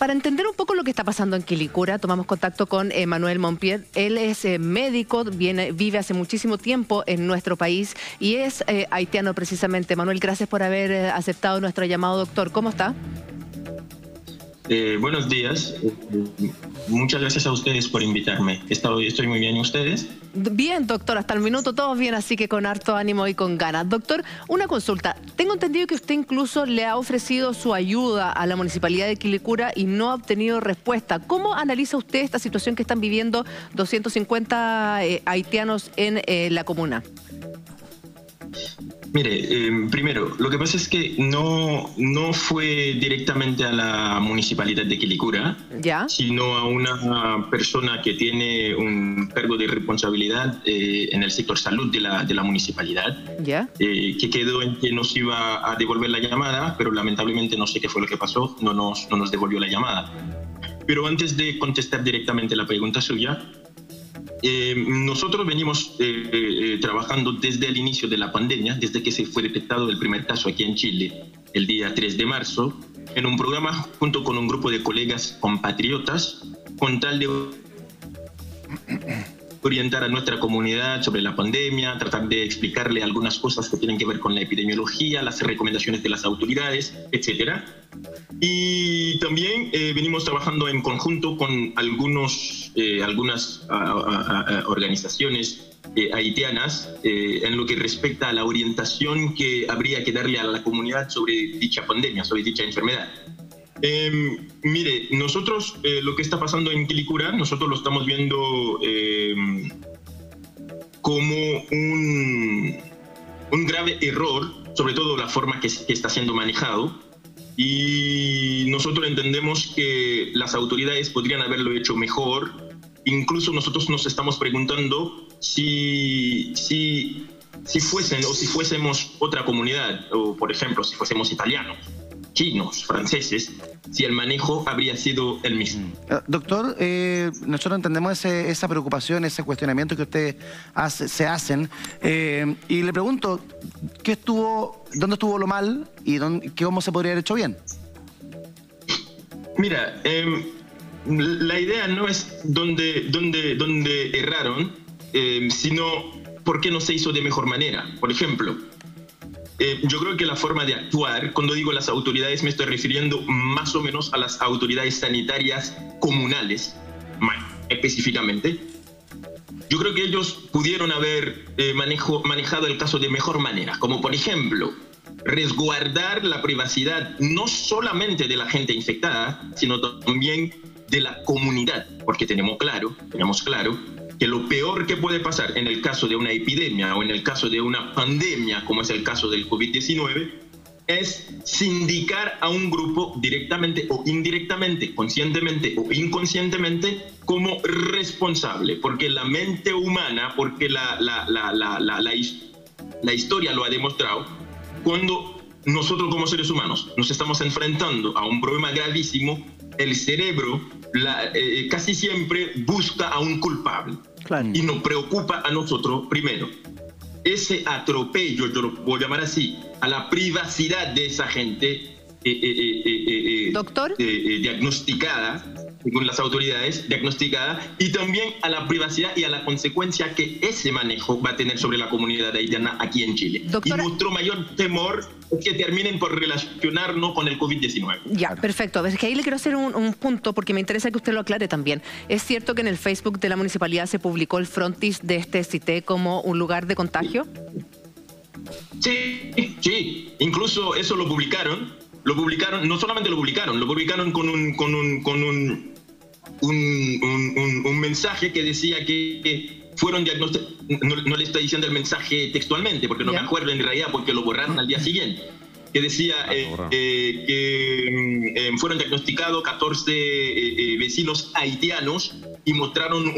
para entender un poco lo que está pasando en Quilicura, tomamos contacto con Manuel Mompier. Él es médico, vive hace muchísimo tiempo en nuestro país y es haitiano precisamente. Manuel, gracias por haber aceptado nuestro llamado, doctor. ¿Cómo está? Buenos días. Muchas gracias a ustedes por invitarme. Estoy muy bien. ¿Y ustedes? Bien, doctor. Hasta el minuto todos bien, así que con harto ánimo y con ganas. Doctor, una consulta. Tengo entendido que usted incluso le ha ofrecido su ayuda a la Municipalidad de Quilicura y no ha obtenido respuesta. ¿Cómo analiza usted esta situación que están viviendo 250 haitianos en la comuna? Mire, primero, lo que pasa es que no fue directamente a la Municipalidad de Quilicura, ¿ya?, sino a una persona que tiene un cargo de responsabilidad en el sector salud de la municipalidad, ¿ya?, que quedó en que nos iba a devolver la llamada, pero lamentablemente no sé qué fue lo que pasó, no nos devolvió la llamada. Pero antes de contestar directamente la pregunta suya, nosotros venimos trabajando desde el inicio de la pandemia, desde que se fue detectado el primer caso aquí en Chile, el día 3 de marzo, en un programa junto con un grupo de colegas compatriotas, con tal de orientar a nuestra comunidad sobre la pandemia, tratar de explicarle algunas cosas que tienen que ver con la epidemiología, las recomendaciones de las autoridades, etcétera. Y también venimos trabajando en conjunto con algunas organizaciones haitianas en lo que respecta a la orientación que habría que darle a la comunidad sobre dicha pandemia, sobre dicha enfermedad. Mire, nosotros lo que está pasando en Quilicura, nosotros lo estamos viendo como un grave error, sobre todo la forma que está siendo manejado. Y nosotros entendemos que las autoridades podrían haberlo hecho mejor. Incluso nosotros nos estamos preguntando si fuesen o si fuésemos otra comunidad, o por ejemplo, si fuésemos italianos, chinos, franceses, si el manejo habría sido el mismo. Doctor, nosotros entendemos esa preocupación, ese cuestionamiento que ustedes se hacen, y le pregunto, ¿dónde estuvo lo mal y cómo se podría haber hecho bien? Mira, la idea no es dónde erraron, sino por qué no se hizo de mejor manera. Por ejemplo, yo creo que la forma de actuar, cuando digo las autoridades me estoy refiriendo más o menos a las autoridades sanitarias comunales, específicamente. Yo creo que ellos pudieron haber manejado el caso de mejor manera, como por ejemplo, resguardar la privacidad no solamente de la gente infectada, sino también de la comunidad, porque tenemos claro que lo peor que puede pasar en el caso de una epidemia o en el caso de una pandemia, como es el caso del COVID-19, es sindicar a un grupo directamente o indirectamente, conscientemente o inconscientemente, como responsable, porque la mente humana, porque la historia lo ha demostrado, cuando nosotros como seres humanos nos estamos enfrentando a un problema gravísimo, el cerebro casi siempre busca a un culpable. Claro. Y nos preocupa a nosotros primero. Ese atropello, yo lo voy a llamar así, a la privacidad de esa gente ¿doctor? Diagnosticada, según las autoridades, diagnosticada, y también a la privacidad y a la consecuencia que ese manejo va a tener sobre la comunidad haitiana aquí en Chile. Doctora, y nuestro mayor temor es que terminen por relacionarnos con el COVID-19. Ya, perfecto. A ver, es que ahí le quiero hacer un punto porque me interesa que usted lo aclare también. ¿Es cierto que en el Facebook de la municipalidad se publicó el frontis de este CITE como un lugar de contagio? Sí. Incluso eso lo publicaron, no solamente lo publicaron con un mensaje que decía que fueron diagnosticados. No le estoy diciendo el mensaje textualmente porque no me acuerdo en realidad, porque lo borraron al día siguiente, que decía que fueron diagnosticados 14 vecinos haitianos y mostraron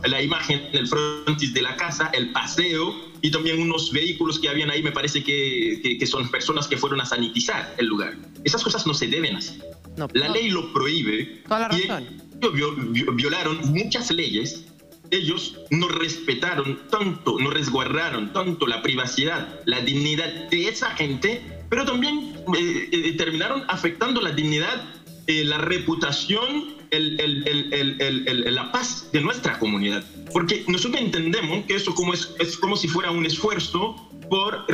la imagen del frontis de la casa, el paseo y también unos vehículos que habían ahí. Me parece que son personas que fueron a sanitizar el lugar. Esas cosas no se deben hacer. La ley lo prohíbe. Toda la razón. Y ellos violaron muchas leyes. Ellos no respetaron tanto, no resguardaron tanto la privacidad, la dignidad de esa gente, pero también terminaron afectando la dignidad la reputación, la paz de nuestra comunidad. Porque nosotros entendemos que eso es como si fuera un esfuerzo por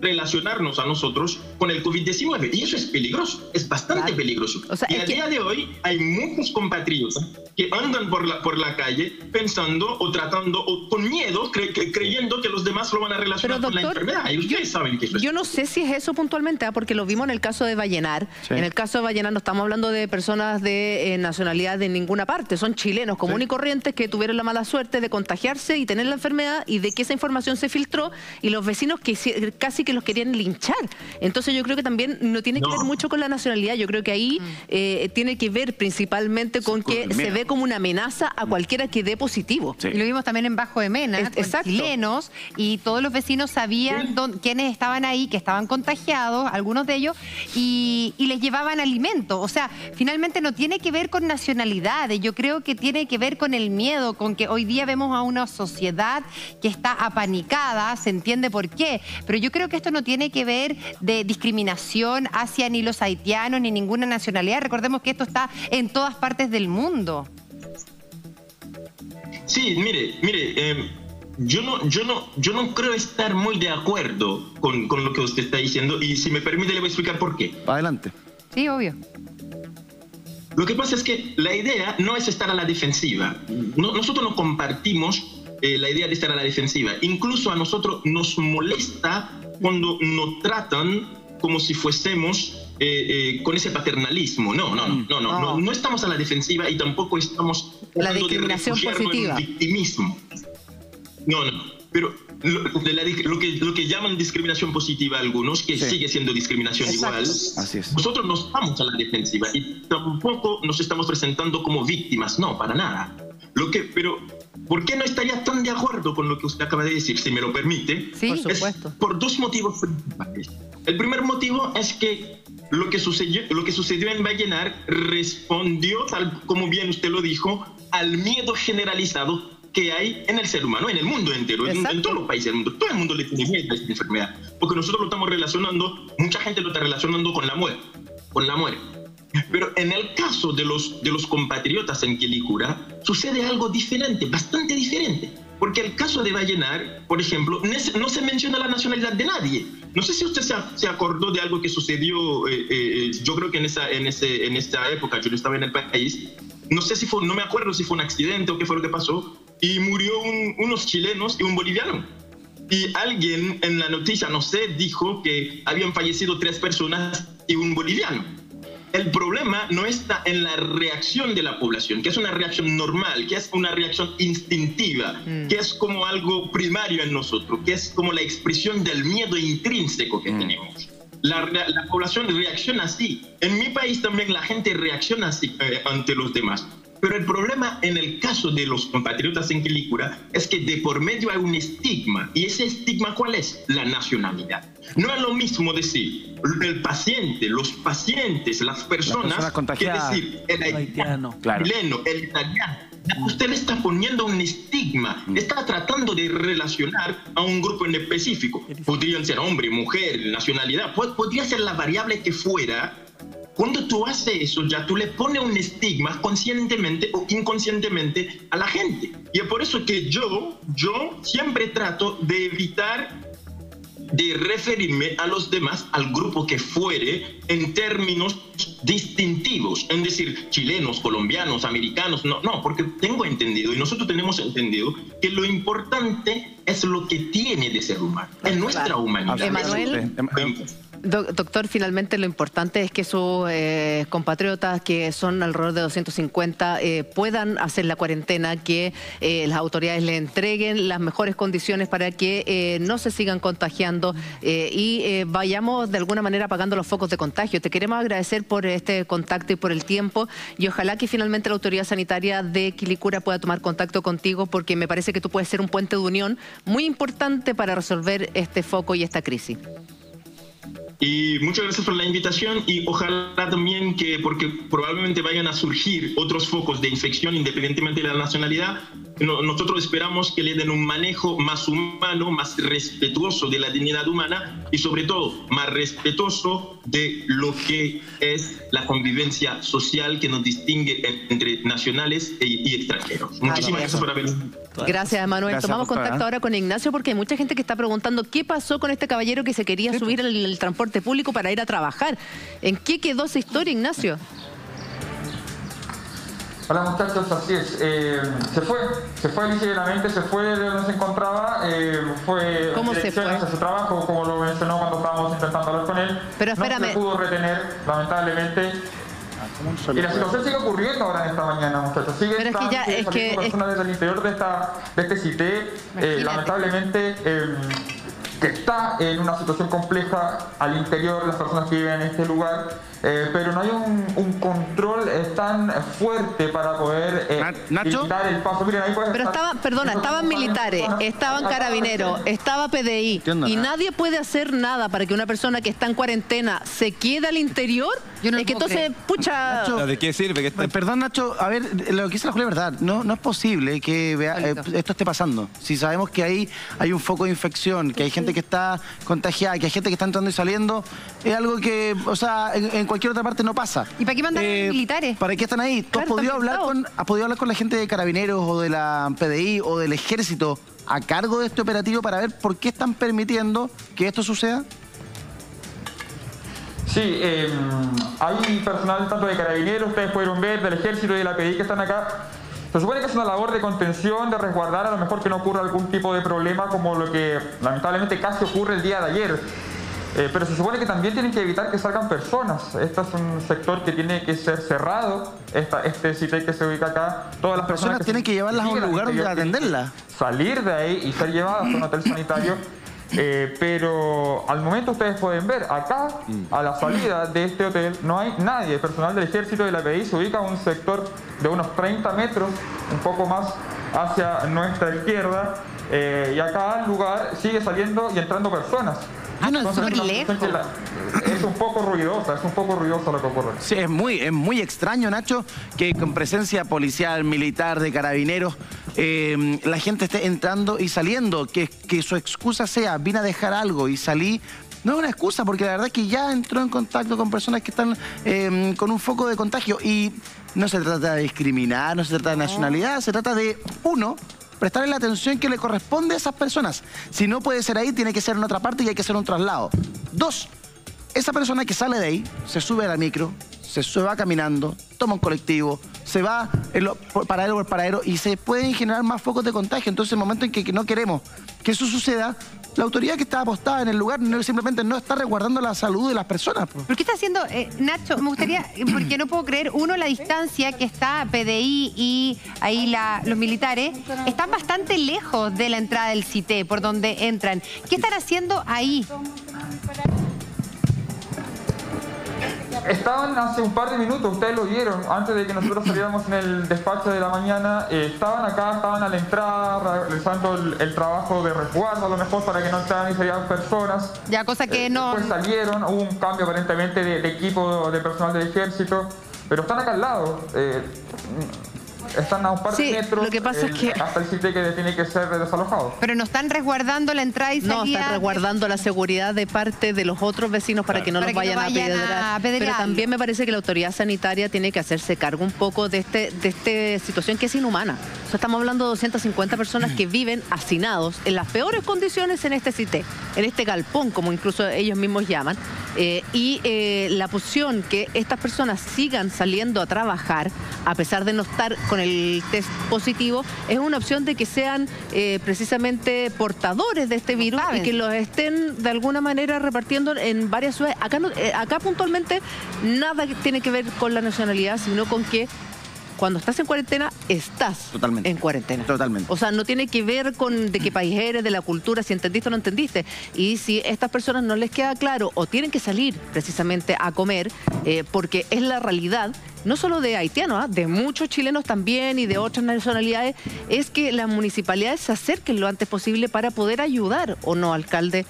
relacionarnos a nosotros con el COVID-19. Y eso es peligroso, es bastante peligroso. O sea, y a día de hoy hay muchos compatriotas que andan por la calle pensando o tratando, o con miedo, creyendo que los demás lo van a relacionar. Pero, doctor, con la enfermedad. Y ustedes saben que eso es. Yo no sé si es eso puntualmente, porque lo vimos en el caso de Vallenar. Sí. En el caso de Vallenar no estamos hablando de personas de nacionalidad de ninguna parte. Son chilenos comunes y corrientes que tuvieron la mala suerte de contagiarse y tener la enfermedad, y de que esa información se filtró y los vecinos que casi que los querían linchar. Entonces yo creo que también no tiene que ver mucho con la nacionalidad. Yo creo que ahí tiene que ver principalmente con que se ve como una amenaza a cualquiera que dé positivo. Sí. Y lo vimos también en Bajo de Mena, con chilenos, y todos los vecinos sabían quiénes estaban ahí, que estaban contagiados, algunos de ellos, y les llevaban alimento. O sea, finalmente no tiene que ver con nacionalidades. Yo creo que tiene que ver con el miedo, con que hoy día vemos a una sociedad que está apanicada, se entiende por qué, pero yo creo que esto no tiene que ver de discriminación hacia ni los haitianos ni ninguna nacionalidad. Recordemos que esto está en todas partes del mundo. Sí, mire, yo no creo estar muy de acuerdo con lo que usted está diciendo, y si me permite le voy a explicar por qué. Adelante. Sí, obvio. Lo que pasa es que la idea no es estar a la defensiva. Nosotros no compartimos la idea de estar a la defensiva. Incluso a nosotros nos molesta cuando nos tratan como si fuésemos con ese paternalismo. No estamos a la defensiva, y tampoco estamos la discriminación positiva, en victimismo. No, pero lo que llaman discriminación positiva algunos, que sigue siendo discriminación igual. Así es. Nosotros no estamos a la defensiva y tampoco nos estamos presentando como víctimas, no, para nada. Pero ¿por qué no estaría tan de acuerdo con lo que usted acaba de decir, si me lo permite? Sí, por supuesto. Por dos motivos principales. El primer motivo es que lo que sucedió en Vallenar respondió, tal como bien usted lo dijo, al miedo generalizado que hay en el ser humano, en el mundo entero, en todos los países del mundo. Todo el mundo le tiene miedo a esta enfermedad, porque nosotros lo estamos relacionando, mucha gente lo está relacionando con la muerte. Pero en el caso de los compatriotas en Quilicura, sucede algo diferente, bastante diferente. Porque el caso de Vallenar, por ejemplo, no se menciona la nacionalidad de nadie. No sé si usted se acordó de algo que sucedió, yo creo que en esta época yo no estaba en el país. No sé si no me acuerdo si fue un accidente o qué fue lo que pasó, y murió unos chilenos y un boliviano. Y alguien en la noticia, no sé, dijo que habían fallecido 3 personas y un boliviano. El problema no está en la reacción de la población, que es una reacción normal, que es una reacción instintiva, que es como algo primario en nosotros, que es como la expresión del miedo intrínseco que tenemos. La población reacciona así. En mi país también la gente reacciona así ante los demás. Pero el problema en el caso de los compatriotas en Quilicura es que de por medio hay un estigma. ¿Y ese estigma cuál es? La nacionalidad. No es lo mismo decir el paciente, los pacientes, las personas que decir el haitiano, el chileno, el italiano. Usted le está poniendo un estigma, está tratando de relacionar a un grupo en específico. Podrían ser hombre, mujer, nacionalidad, podría ser la variable que fuera. Cuando tú haces eso, ya tú le pones un estigma conscientemente o inconscientemente a la gente. Y es por eso que yo siempre trato de evitar de referirme a los demás, al grupo que fuere, en términos distintivos, es decir, chilenos, colombianos, americanos, no, porque tengo entendido, y nosotros tenemos entendido, que lo importante es lo que tiene de ser humano, es nuestra humanidad. Emanuel, doctor, finalmente lo importante es que sus compatriotas, que son alrededor de 250, puedan hacer la cuarentena, que las autoridades le entreguen las mejores condiciones para que no se sigan contagiando y vayamos de alguna manera apagando los focos de contagio. Te queremos agradecer por este contacto y por el tiempo, y ojalá que finalmente la autoridad sanitaria de Quilicura pueda tomar contacto contigo, porque me parece que tú puedes ser un puente de unión muy importante para resolver este foco y esta crisis. Y muchas gracias por la invitación y ojalá también que, porque probablemente vayan a surgir otros focos de infección independientemente de la nacionalidad, nosotros esperamos que le den un manejo más humano, más respetuoso de la dignidad humana y sobre todo más respetuoso de lo que es la convivencia social que nos distingue entre nacionales y extranjeros. Muchísimas gracias por haber... Gracias, Manuel. Gracias, Tomamos doctora, contacto ahora con Ignacio porque hay mucha gente que está preguntando qué pasó con este caballero que se quería subir al transporte público para ir a trabajar. ¿En qué quedó esa historia, Ignacio? Hola muchachos, así es. Se fue ligeramente, se fue de donde se encontraba, fue ¿Cómo se fue? hacia su trabajo, como lo mencionó cuando estábamos intentando hablar con él. Pero espérame. No se pudo retener, lamentablemente. Y la situación sigue ocurriendo ahora en esta mañana, muchachos. Sigue Pero es que ya, es que... personas desde el interior de este CITE, lamentablemente, que está en una situación compleja al interior de las personas que viven en este lugar, pero no hay un control tan fuerte para poder evitar el paso. Miren, ahí pero estaban militares, estaban carabineros, estaba PDI y nadie puede hacer nada para que una persona que está en cuarentena se quede al interior. Es que entonces, pucha... Nacho, ¿de qué sirve? Perdón, Nacho, a ver, lo que dice la Julia es verdad. No es posible que esto esté pasando. Si sabemos que ahí hay un foco de infección, que hay gente que está contagiada, que hay gente que está entrando y saliendo, es algo que, o sea, en cualquier otra parte no pasa. ¿Y para qué mandan militares? ¿Para qué están ahí? ¿Tú has podido hablar con la gente de Carabineros o de la PDI o del Ejército a cargo de este operativo para ver por qué están permitiendo que esto suceda? Sí, hay personal tanto de Carabineros, ustedes pudieron ver, del Ejército y de la PDI que están acá. Se supone que es una labor de contención, de resguardar, a lo mejor que no ocurra algún tipo de problema como lo que lamentablemente casi ocurre el día de ayer. Pero se supone que también tienen que evitar que salgan personas. Este es un sector que tiene que ser cerrado, este CITE que se ubica acá. Todas las personas tienen que llevarlas a un lugar donde atenderlas. Salir de ahí y ser llevadas a un hotel sanitario. Pero al momento ustedes pueden ver, acá a la salida de este hotel no hay nadie. El personal del Ejército y de la PDI se ubica en un sector de unos 30 metros, un poco más hacia nuestra izquierda, y acá al lugar sigue saliendo y entrando personas. Es un poco ruidosa, lo que ocurre. Sí, es muy extraño, Nacho, que con presencia policial, militar, de Carabineros, la gente esté entrando y saliendo, que su excusa sea, vine a dejar algo y salí. No es una excusa, porque la verdad es que ya entró en contacto con personas que están con un foco de contagio. Y no se trata de discriminar, no se trata de nacionalidad, se trata de, uno, prestarle la atención que le corresponde a esas personas. Si no puede ser ahí, tiene que ser en otra parte y hay que hacer un traslado. Dos, esa persona que sale de ahí, se sube a la micro, se va caminando, toma un colectivo, se va paradero por paradero y se pueden generar más focos de contagio. Entonces, en el momento en que no queremos que eso suceda, la autoridad que está apostada en el lugar simplemente no está resguardando la salud de las personas. ¿Por qué está haciendo, Nacho? Me gustaría, porque no puedo creer, uno, la distancia que está PDI y ahí los militares, están bastante lejos de la entrada del CITE, por donde entran. ¿Qué están haciendo ahí? Estaban hace un par de minutos, ustedes lo vieron, antes de que nosotros saliéramos en el despacho de la mañana, estaban acá, estaban a la entrada, realizando el trabajo de resguardo, a lo mejor para que no entraran y salieran personas. Ya, cosa que no... Después salieron, hubo un cambio aparentemente de equipo de personal del Ejército, pero están acá al lado. Están a un par de metros, lo que pasa es que... hasta el sitio que tiene que ser desalojado. Pero no están resguardando la entrada y salida. No, están resguardando la seguridad de parte de los otros vecinos para que no los vayan a apedrear. Pero también me parece que la autoridad sanitaria tiene que hacerse cargo un poco de esta situación que es inhumana. O sea, estamos hablando de 250 personas que viven hacinados en las peores condiciones en este CITE, en este galpón, como incluso ellos mismos llaman. La posición que estas personas sigan saliendo a trabajar, a pesar de no estar con el test positivo, es una opción de que sean precisamente portadores de este virus y que los estén de alguna manera repartiendo en varias ciudades. Acá puntualmente nada tiene que ver con la nacionalidad, sino con que cuando estás en cuarentena, estás en cuarentena. Totalmente. O sea, no tiene que ver con de qué país eres, de la cultura, si entendiste o no entendiste. Y si a estas personas no les queda claro o tienen que salir precisamente a comer, porque es la realidad, no solo de haitianos, de muchos chilenos también y de otras nacionalidades, es que las municipalidades se acerquen lo antes posible para poder ayudar, ¿o no, alcalde?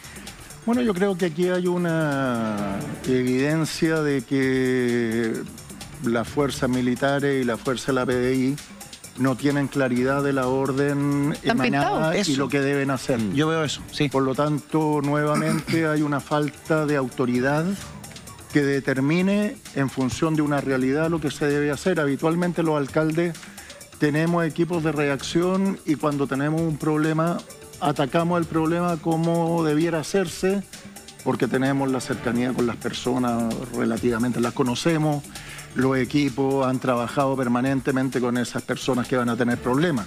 Bueno, yo creo que aquí hay una evidencia de que las fuerzas militares y la fuerza de la PDI no tienen claridad de la orden emanada y lo que deben hacer. Yo veo eso, sí. Por lo tanto, nuevamente hay una falta de autoridad que determine en función de una realidad lo que se debe hacer. Habitualmente los alcaldes tenemos equipos de reacción y cuando tenemos un problema atacamos el problema como debiera hacerse porque tenemos la cercanía con las personas, relativamente las conocemos, los equipos han trabajado permanentemente con esas personas que van a tener problemas.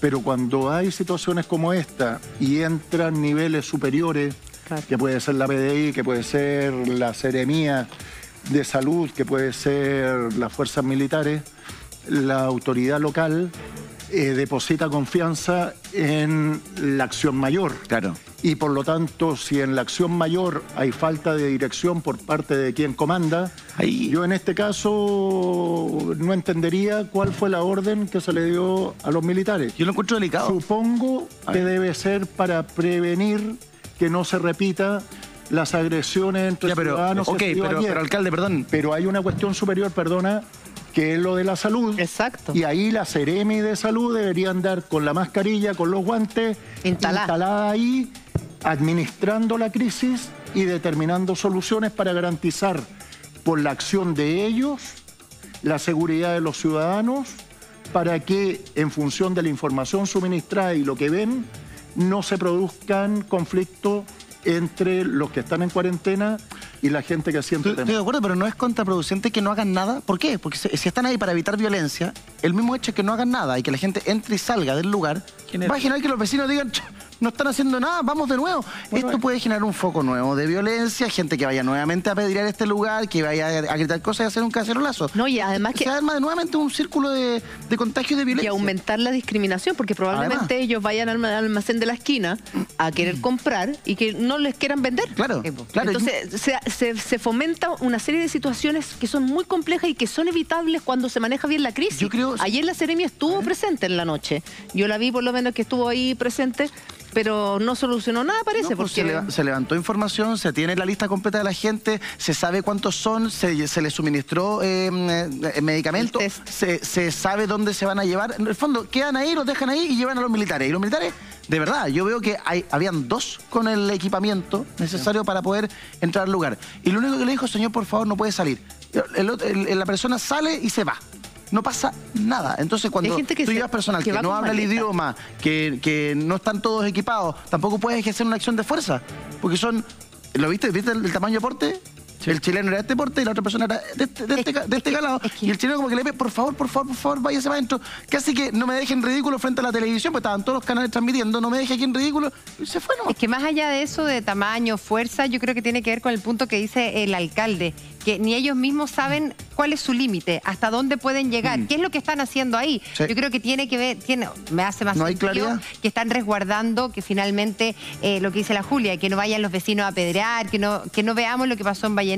Pero cuando hay situaciones como esta y entran niveles superiores, que puede ser la PDI, que puede ser la Seremía de Salud, que puede ser las fuerzas militares, la autoridad local deposita confianza en la acción mayor. Claro. Y por lo tanto, si en la acción mayor hay falta de dirección por parte de quien comanda, yo en este caso no entendería cuál fue la orden que se le dio a los militares. Yo lo encuentro delicado. Supongo que debe ser para prevenir que no se repita las agresiones entre ciudadanos. Pero alcalde, perdón. Pero hay una cuestión superior, perdona, que es lo de la salud. Exacto. Y ahí la Seremi de Salud debería andar con la mascarilla, con los guantes, instalada ahí, administrando la crisis y determinando soluciones para garantizar por la acción de ellos la seguridad de los ciudadanos, para que en función de la información suministrada y lo que ven, no se produzcan conflictos entre los que están en cuarentena y la gente que siente temor. Estoy de acuerdo, pero no es contraproducente que no hagan nada. ¿Por qué? Porque si están ahí para evitar violencia, el mismo hecho es que no hagan nada y que la gente entre y salga del lugar, va a generar que los vecinos digan, no están haciendo nada, vamos de nuevo. Bueno, esto puede generar un foco nuevo de violencia, gente que vaya nuevamente a apedrear este lugar, que vaya a gritar cosas y hacer un cacerolazo. No, y además que se arma nuevamente un círculo de contagio de violencia. Y aumentar la discriminación, porque probablemente ellos vayan al almacén de la esquina a querer comprar y que no les quieran vender. Claro, claro. Entonces se fomenta una serie de situaciones que son muy complejas y que son evitables cuando se maneja bien la crisis. Yo creo... Ayer la Seremi estuvo presente en la noche. Yo la vi por lo menos que estuvo ahí presente, pero no solucionó nada, parece. No, porque se levantó información, se tiene la lista completa de la gente, se sabe cuántos son, se les suministró medicamentos, se sabe dónde se van a llevar. En el fondo, quedan ahí, los dejan ahí y llevan a los militares. Y los militares, de verdad, yo veo que habían 2 con el equipamiento necesario para poder entrar al lugar. Y lo único que le dijo, señor, por favor, no puede salir. La persona sale y se va. No pasa nada. Entonces, cuando tú llevas personal que no habla el idioma, que no están todos equipados, tampoco puedes ejercer una acción de fuerza. Porque son... ¿Lo viste? ¿Viste el tamaño de porte? Sí. El chileno era de este porte y la otra persona era de este calado. Y el chileno como que le pide, por favor, váyase para adentro. Casi que no me dejen ridículo frente a la televisión, porque estaban todos los canales transmitiendo, no me deje aquí en ridículo. Y se fue nomás. Es que más allá de eso, de tamaño, fuerza, yo creo que tiene que ver con el punto que dice el alcalde, que ni ellos mismos saben cuál es su límite, hasta dónde pueden llegar, qué es lo que están haciendo ahí. Sí. Yo creo que tiene que ver, me hace más sentido que están resguardando, que finalmente lo que dice la Julia, que no vayan los vecinos a apedrear, que no veamos lo que pasó en Vallenar.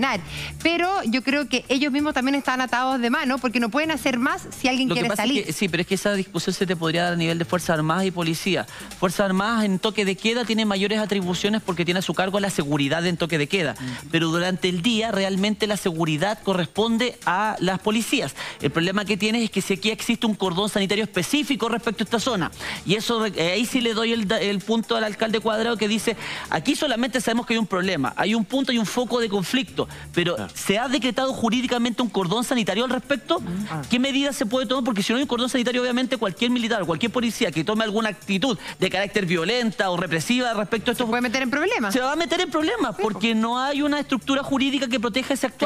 Pero yo creo que ellos mismos también están atados de mano, porque no pueden hacer más si alguien quiere salir. Sí, pero es que esa discusión se te podría dar a nivel de Fuerzas Armadas y Policía. Fuerzas Armadas en toque de queda tiene mayores atribuciones porque tiene a su cargo la seguridad en toque de queda. Pero durante el día realmente la seguridad corresponde a las policías. El problema que tienes es que si aquí existe un cordón sanitario específico respecto a esta zona, y eso ahí sí le doy el punto al alcalde Cuadrado, que dice, aquí solamente sabemos que hay un problema, hay un punto y un foco de conflicto, pero ¿se ha decretado jurídicamente un cordón sanitario al respecto? ¿Qué medidas se puede tomar? Porque si no hay un cordón sanitario, obviamente cualquier militar o cualquier policía que tome alguna actitud de carácter violenta o represiva respecto a esto... ¿Se puede meter en problemas? Se va a meter en problemas porque no hay una estructura jurídica que proteja ese actuar.